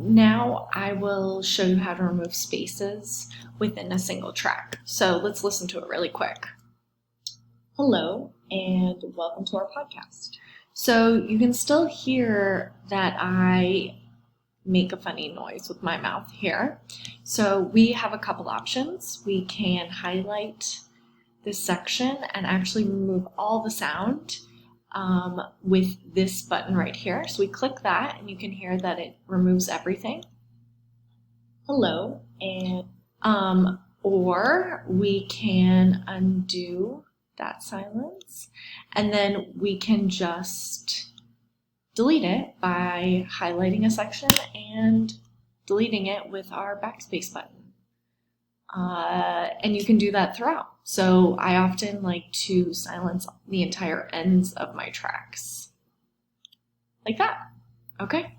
now I will show you how to remove spaces within a single track. So let's listen to it really quick. Hello, and welcome to our podcast. So you can still hear that I make a funny noise with my mouth here. So we have a couple options. We can highlight this section and actually remove all the sound with this button right here. So we click that and you can hear that it removes everything. Hello, and or we can undo that silence, and then we can just delete it by highlighting a section and deleting it with our backspace button. And you can do that throughout. So I often like to silence the entire ends of my tracks. Like that. Okay.